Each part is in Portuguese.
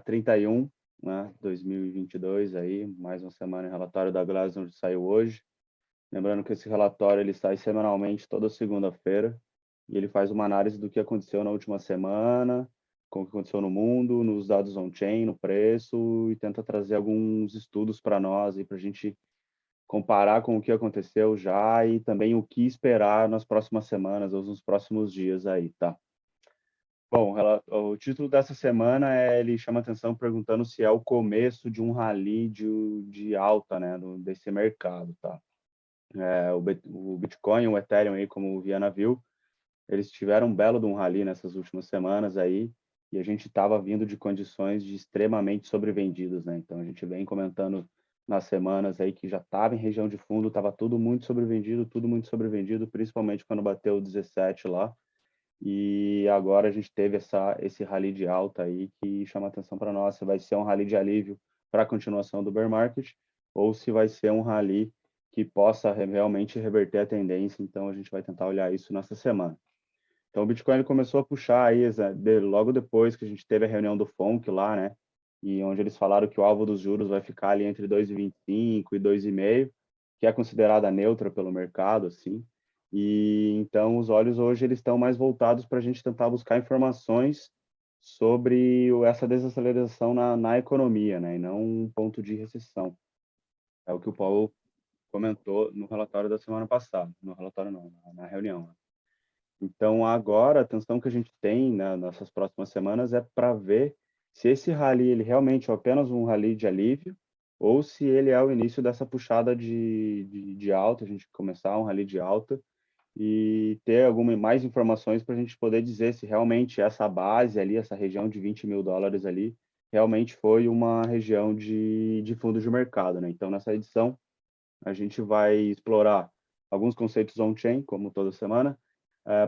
31, né, 2022, aí, mais uma semana em relatório da Glassdoor saiu hoje. Lembrando que esse relatório ele sai semanalmente toda segunda-feira e ele faz uma análise do que aconteceu na última semana, com o que aconteceu no mundo, nos dados on-chain, no preço, e tenta trazer alguns estudos para nós e para a gente comparar com o que aconteceu já e também o que esperar nas próximas semanas ou nos próximos dias aí, tá? Bom, o título dessa semana ele chama atenção perguntando se é o começo de um rally de alta, né, desse mercado, tá? O Bitcoin, o Ethereum aí, como o Viana viu, eles tiveram um belo de um rally nessas últimas semanas aí, e a gente estava vindo de condições de extremamente sobrevendidos, né? Então a gente vem comentando nas semanas aí que já estava em região de fundo, estava tudo muito sobrevendido, principalmente quando bateu o 17 lá. E agora a gente teve esse rally de alta aí que chama atenção para nós, se vai ser um rally de alívio para a continuação do bear market ou se vai ser um rally que possa realmente reverter a tendência. Então a gente vai tentar olhar isso nessa semana. Então o Bitcoin ele começou a puxar aí logo depois que a gente teve a reunião do FONC lá, né? E onde eles falaram que o alvo dos juros vai ficar ali entre 2,25 e 2,5, que é considerada neutra pelo mercado, assim. E então os olhos hoje eles estão mais voltados para a gente tentar buscar informações sobre essa desaceleração na economia, né? E não um ponto de recessão. É o que o Paulo comentou no relatório da semana passada, no relatório não, na reunião, né? Então, agora, a atenção que a gente tem, né, nessas próximas semanas é para ver se esse rally ele realmente é apenas um rally de alívio ou se ele é o início dessa puxada de alta, a gente começar um rally de alta e ter alguma mais informações para a gente poder dizer se realmente essa base ali, essa região de US$ 20.000 ali, realmente foi uma região de fundo de mercado, né? Então, nessa edição, a gente vai explorar alguns conceitos on-chain, como toda semana,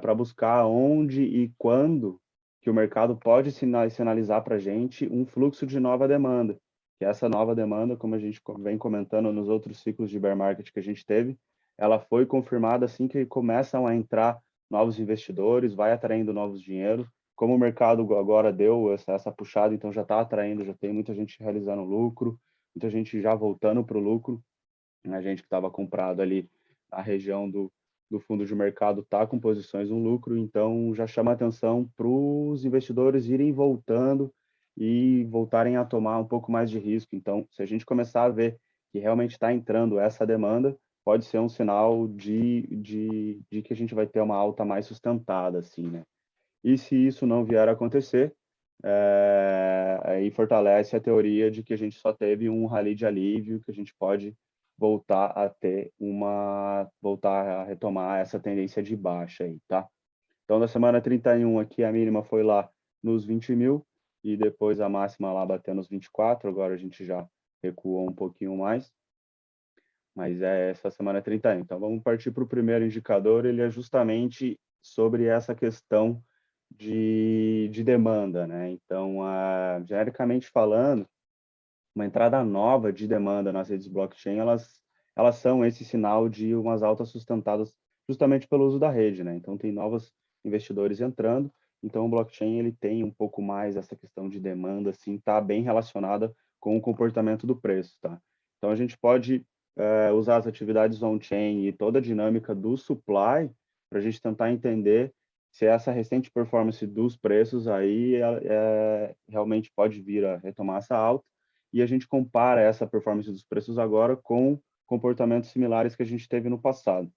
para buscar onde e quando que o mercado pode sinalizar para a gente um fluxo de nova demanda. Que essa nova demanda, como a gente vem comentando nos outros ciclos de bear market que a gente teve, ela foi confirmada assim que começam a entrar novos investidores, vai atraindo novos dinheiros. Como o mercado agora deu essa puxada, então já está atraindo, já tem muita gente realizando lucro, muita gente já voltando para o lucro. A gente que estava comprado ali na região do fundo de mercado está com posições no lucro, então já chama atenção para os investidores irem voltando e voltarem a tomar um pouco mais de risco. Então, se a gente começar a ver que realmente está entrando essa demanda, pode ser um sinal de que a gente vai ter uma alta mais sustentada, assim, né? E se isso não vier a acontecer, aí fortalece a teoria de que a gente só teve um rally de alívio, que a gente pode voltar a retomar essa tendência de baixa aí, tá? Então, na semana 31 aqui, a mínima foi lá nos 20 mil e depois a máxima lá batendo nos 24, agora a gente já recuou um pouquinho mais, mas é essa semana 31. Então, vamos partir para o primeiro indicador, ele é justamente sobre essa questão de demanda, né? Então, genericamente falando, uma entrada nova de demanda nas redes blockchain, elas são esse sinal de umas altas sustentadas justamente pelo uso da rede, né? Então, tem novos investidores entrando, então o blockchain ele tem um pouco mais essa questão de demanda, assim, tá bem relacionada com o comportamento do preço, tá? Então, a gente pode usar as atividades on-chain e toda a dinâmica do supply para a gente tentar entender se essa recente performance dos preços aí realmente pode vir a retomar essa alta e a gente compara essa performance dos preços agora com comportamentos similares que a gente teve no passado.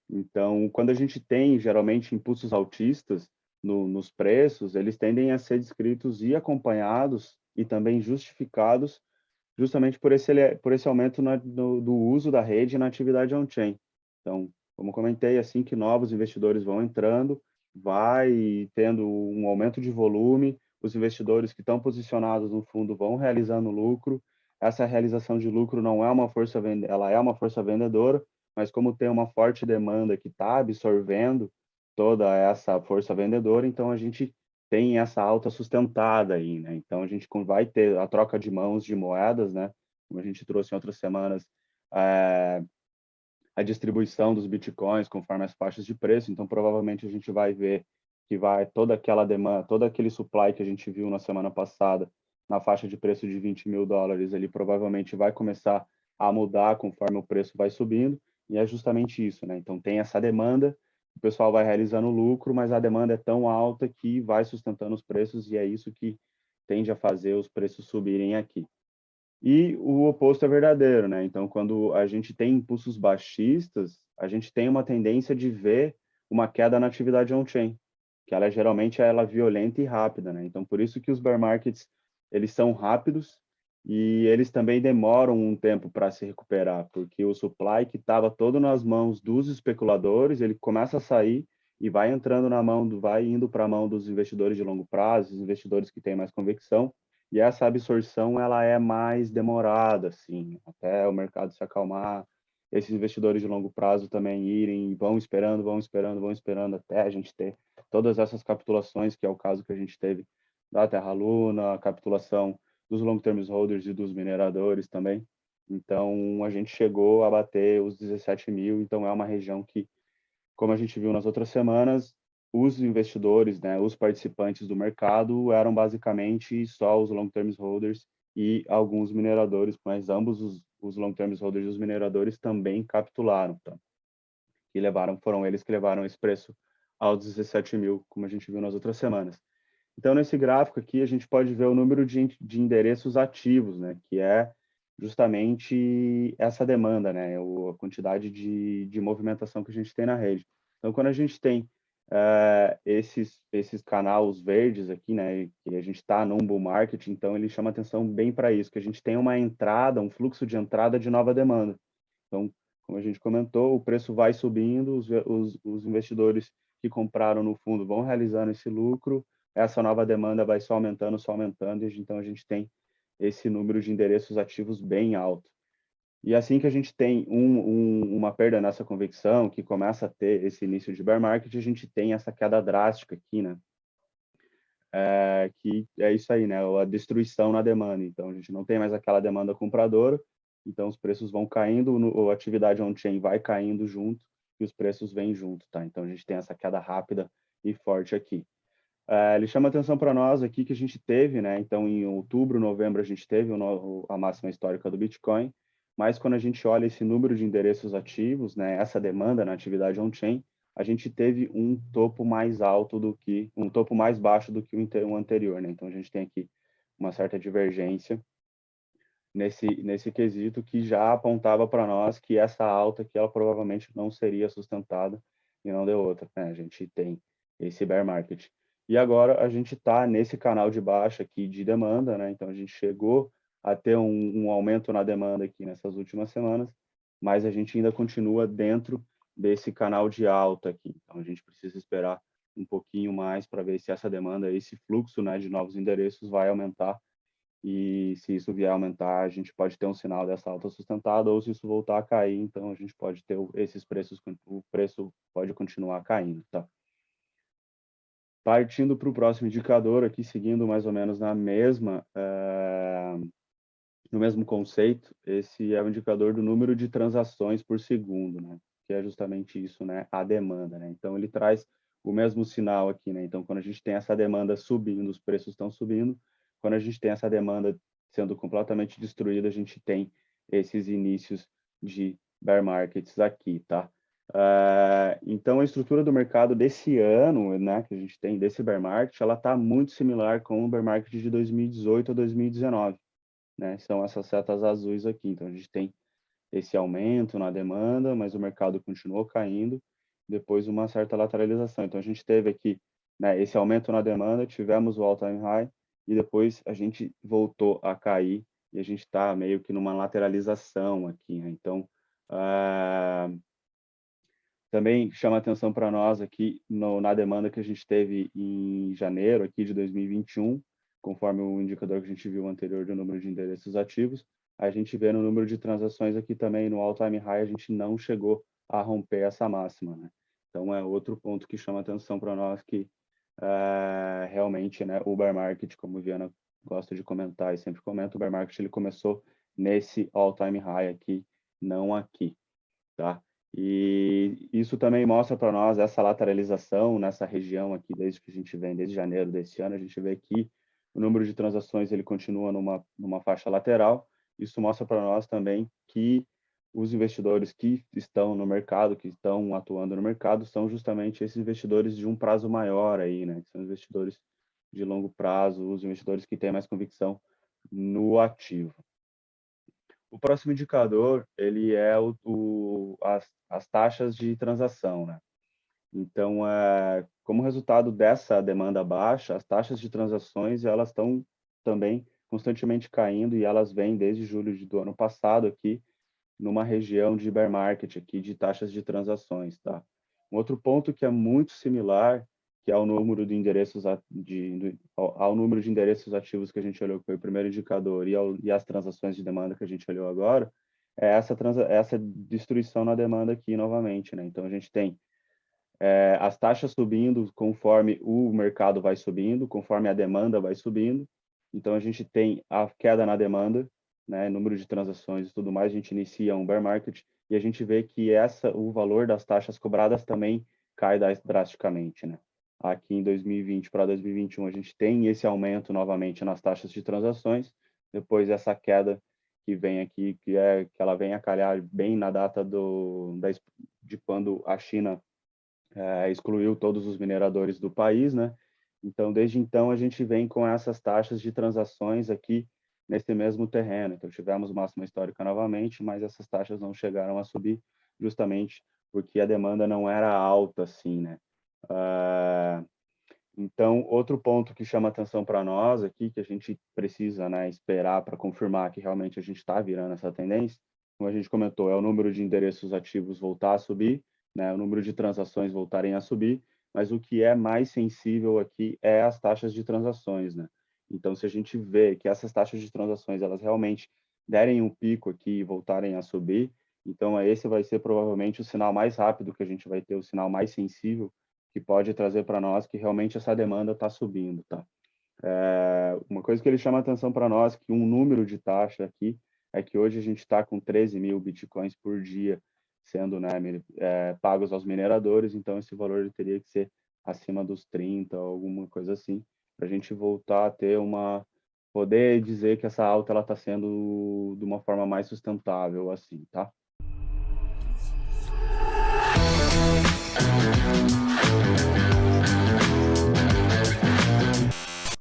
Então, quando a gente tem, geralmente, impulsos altistas nos preços, eles tendem a ser descritos e acompanhados e também justificados justamente por esse aumento do uso da rede na atividade on-chain. Então, como comentei, assim que novos investidores vão entrando, vai tendo um aumento de volume, os investidores que estão posicionados no fundo vão realizando lucro. Essa realização de lucro não é uma força ela é uma força vendedora, mas como tem uma forte demanda que está absorvendo toda essa força vendedora, então a gente tem essa alta sustentada aí, né? Então a gente vai ter a troca de mãos de moedas, né? Como a gente trouxe em outras semanas, a distribuição dos bitcoins conforme as faixas de preço. Então provavelmente a gente vai ver que vai toda aquela demanda, todo aquele supply que a gente viu na semana passada na faixa de preço de $20.000, ele provavelmente vai começar a mudar conforme o preço vai subindo, e é justamente isso, né? Então tem essa demanda, o pessoal vai realizando lucro, mas a demanda é tão alta que vai sustentando os preços, e é isso que tende a fazer os preços subirem aqui. E o oposto é verdadeiro, né? Então, quando a gente tem impulsos baixistas, a gente tem uma tendência de ver uma queda na atividade on-chain, que ela geralmente é violenta e rápida, né? Então, por isso que os bear markets, eles são rápidos e eles também demoram um tempo para se recuperar, porque o supply que estava todo nas mãos dos especuladores, ele começa a sair e vai entrando na mão, vai indo para a mão dos investidores de longo prazo, os investidores que têm mais convicção, e essa absorção ela é mais demorada, assim, até o mercado se acalmar. Esses investidores de longo prazo também irem, vão esperando, vão esperando, vão esperando até a gente ter todas essas capitulações, que é o caso que a gente teve da Terra Luna, a capitulação dos long term holders e dos mineradores também. Então, a gente chegou a bater os 17 mil, então é uma região que, como a gente viu nas outras semanas, os investidores, né, os participantes do mercado eram basicamente só os long-term holders e alguns mineradores, mas ambos os long-term holders e os mineradores também capitularam, tá? E foram eles que levaram esse preço aos 17 mil, como a gente viu nas outras semanas. Então, nesse gráfico aqui, a gente pode ver o número de endereços ativos, né, que é justamente essa demanda, né, a quantidade de movimentação que a gente tem na rede. Então, quando a gente tem esses canais verdes aqui, né, que a gente está num bull market, então ele chama atenção bem para isso, que a gente tem uma entrada, um fluxo de entrada de nova demanda. Então, como a gente comentou, o preço vai subindo, os investidores que compraram no fundo vão realizando esse lucro, essa nova demanda vai só aumentando, e então a gente tem esse número de endereços ativos bem alto. E assim que a gente tem uma perda nessa convicção, que começa a ter esse início de bear market, a gente tem essa queda drástica aqui, né? Que é isso aí, né? A destruição na demanda. Então, a gente não tem mais aquela demanda compradora, então os preços vão caindo, a atividade on-chain vai caindo junto e os preços vêm junto, tá? Então, a gente tem essa queda rápida e forte aqui. Ele chama atenção para nós aqui que a gente teve, né? Então, em outubro, novembro, a gente teve a máxima histórica do Bitcoin, mas quando a gente olha esse número de endereços ativos, né? Essa demanda na atividade on-chain, a gente teve um topo mais alto um topo mais baixo do que o anterior, né? Então, a gente tem aqui uma certa divergência nesse quesito que já apontava para nós que essa alta aqui, ela provavelmente não seria sustentada e não deu outra, né? A gente tem esse bear market. E agora a gente está nesse canal de baixa aqui de demanda, né? Então a gente chegou a ter um aumento na demanda aqui nessas últimas semanas, mas a gente ainda continua dentro desse canal de alta aqui. Então a gente precisa esperar um pouquinho mais para ver se essa demanda, esse fluxo, né, de novos endereços vai aumentar, e se isso vier a aumentar, a gente pode ter um sinal dessa alta sustentada, ou se isso voltar a cair, então a gente pode ter esses preços, o preço pode continuar caindo, tá? Partindo para o próximo indicador aqui, seguindo mais ou menos no mesmo conceito, esse é o indicador do número de transações por segundo, né? Que é justamente isso, né? A demanda, né? Então, ele traz o mesmo sinal aqui, né? Então, quando a gente tem essa demanda subindo, os preços estão subindo. Quando a gente tem essa demanda sendo completamente destruída, a gente tem esses inícios de bear markets aqui, tá? Então, a estrutura do mercado desse ano, né, que a gente tem desse bear market, ela está muito similar com o bear market de 2018 a 2019, né? São essas setas azuis aqui. Então, a gente tem esse aumento na demanda, mas o mercado continuou caindo, depois uma certa lateralização. Então, a gente teve aqui, né, esse aumento na demanda, tivemos o all-time high, e depois a gente voltou a cair, e a gente está meio que numa lateralização aqui, né? Então, também chama atenção para nós aqui na demanda que a gente teve em janeiro aqui de 2021, conforme o indicador que a gente viu anterior do número de endereços ativos, a gente vê no número de transações aqui também, no all-time high, a gente não chegou a romper essa máxima, né? Então, é outro ponto que chama atenção para nós que realmente, né, o bear market, como o Viana gosta de comentar e sempre comenta, o bear market ele começou nesse all-time high aqui, não aqui, tá? E isso também mostra para nós essa lateralização nessa região aqui, desde que a gente vem, desde janeiro desse ano, a gente vê aqui o número de transações ele continua numa faixa lateral. Isso mostra para nós também que os investidores que estão no mercado, que estão atuando no mercado, são justamente esses investidores de um prazo maior aí, né? São investidores de longo prazo, os investidores que têm mais convicção no ativo. O próximo indicador, ele é as taxas de transação, né? Então, como resultado dessa demanda baixa, as taxas de transações, elas estão também constantemente caindo e elas vêm desde julho do ano passado aqui, numa região de bear market aqui de taxas de transações, tá? Um outro ponto que é muito similar, que é o número de endereços ao número de endereços ativos que a gente olhou, que foi o primeiro indicador, e as transações de demanda que a gente olhou agora, é essa destruição na demanda aqui novamente, né? Então a gente tem as taxas subindo conforme o mercado vai subindo, conforme a demanda vai subindo. Então, a gente tem a queda na demanda, né, número de transações e tudo mais, a gente inicia um bear market e a gente vê que o valor das taxas cobradas também cai drasticamente, né? Aqui em 2020 para 2021, a gente tem esse aumento novamente nas taxas de transações, depois essa queda que vem aqui, que ela vem a calhar bem na data de quando a China excluiu todos os mineradores do país, né? Então, desde então, a gente vem com essas taxas de transações aqui nesse mesmo terreno. Então, tivemos máxima histórica novamente, mas essas taxas não chegaram a subir justamente porque a demanda não era alta assim, né? Então, outro ponto que chama atenção para nós aqui, que a gente precisa, né, esperar para confirmar que realmente a gente está virando essa tendência, como a gente comentou, é o número de endereços ativos voltar a subir, né, o número de transações voltarem a subir, mas o que é mais sensível aqui é as taxas de transações, né? Então, se a gente vê que essas taxas de transações elas realmente derem um pico aqui e voltarem a subir, então esse vai ser provavelmente o sinal mais rápido que a gente vai ter, o sinal mais sensível que pode trazer para nós que realmente essa demanda está subindo, tá? Uma coisa que ele chama atenção para nós, que um número de taxa aqui, é que hoje a gente está com 13 mil bitcoins por dia sendo, né, pagos aos mineradores, então esse valor ele teria que ser acima dos 30, alguma coisa assim, para a gente voltar a ter poder dizer que essa alta ela está sendo de uma forma mais sustentável, assim, tá?